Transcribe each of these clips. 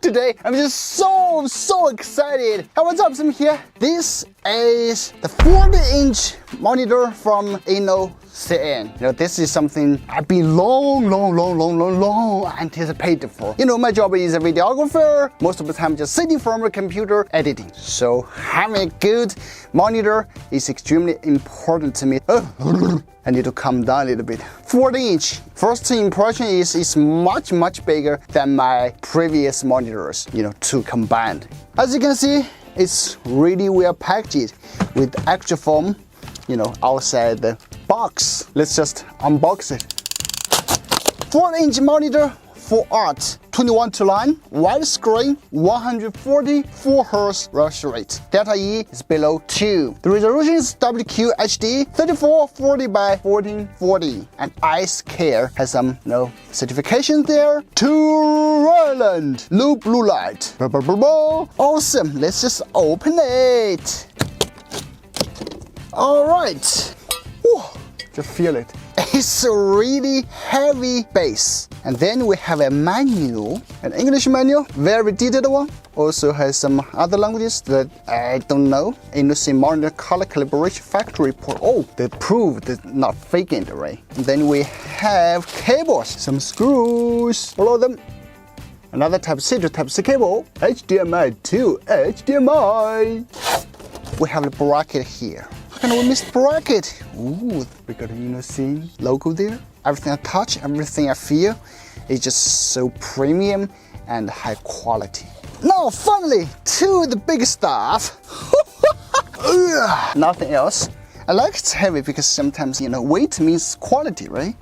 Today, I'm just so excited. Hey, what's up, Sami here. This is the 40-inch monitor from INNOCN. You know, this is something I've been long anticipated for. You know, my job is a videographer. Most of the time just sitting from a computer editing. So having a good monitor is extremely important to me. I need to calm down a little bit. 40-inch. First impression is it's much bigger than my previous monitors, you know, two combined. As you can see, it's really well packaged with extra foam, you know, outside the box. Let's just unbox it. 40-inch monitor, full art, 21:9, widescreen, 144 Hz refresh rate. Delta E is below 2. The resolution is WQHD 3440 by 1440. And Ice Care has some, you know, certifications there. 2 Island, low blue light. Awesome. Let's just open it. All right. Whew. Just feel it. It's a really heavy base. And then we have a manual, an English manual, very detailed one. Also has some other languages that I don't know. INNOCN monitor color calibration factory report. Oh, they proved it's not faking it, right? And then we have cables, some screws, all of them. Another Type-C to Type-C cable, HDMI to HDMI. We have the bracket here. How can we miss the bracket? Ooh, we got an INNOCN logo there. Everything I touch, everything I feel is just so premium and high quality. Now, finally, to the big stuff. Nothing else. I like it's heavy because sometimes, you know, weight means quality, right?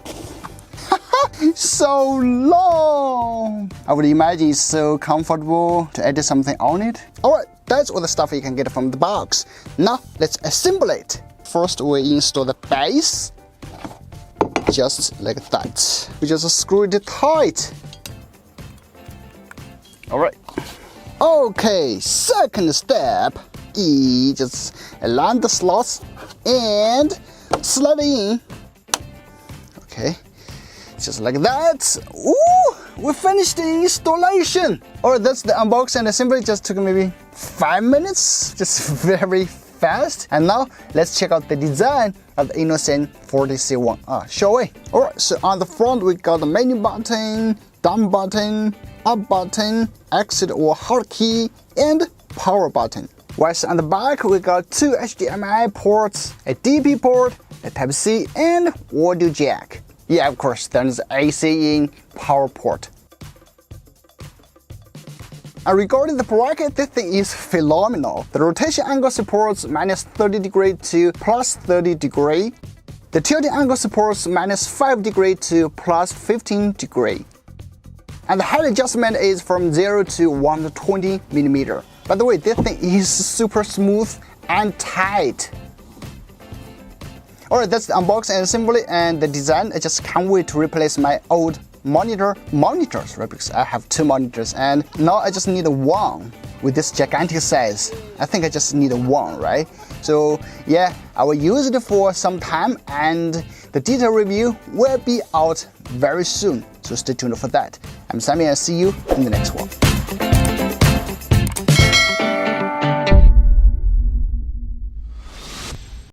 So long. I would imagine it's so comfortable to edit something on it. All right. That's all the stuff you can get from the box. Now, let's assemble it. First, we install the base. Just like that. We just screw it tight. All right. Okay, second step is just align the slots and slide it in. Okay, just like that. Ooh, we finished the installation. All right, that's the unboxing and assembly. It just took maybe 5 minutes, just very fast. And now let's check out the design of the INNOCN 40C1R. Shall we? All right, so on the front we got the menu button, down button, up button, exit or hotkey, and power button. Whilst on the back we got 2 HDMI ports, a DP port, a Type-C, and audio jack. Yeah, of course, there's AC in power port. And regarding the bracket, this thing is phenomenal. The rotation angle supports -30 degrees to +30 degrees. The tilting angle supports -5 degrees to +15 degrees. And the height adjustment is from 0 to 120 millimeters. By the way, this thing is super smooth and tight. Alright, that's the unboxing and assembly and the design. I just can't wait to replace my old monitors, right? Because I have 2 monitors and now I just need one with this gigantic size. I think I just need one, right? So yeah, I will use it for some time and the detailed review will be out very soon. So stay tuned for that. I'm Sami and see you in the next one.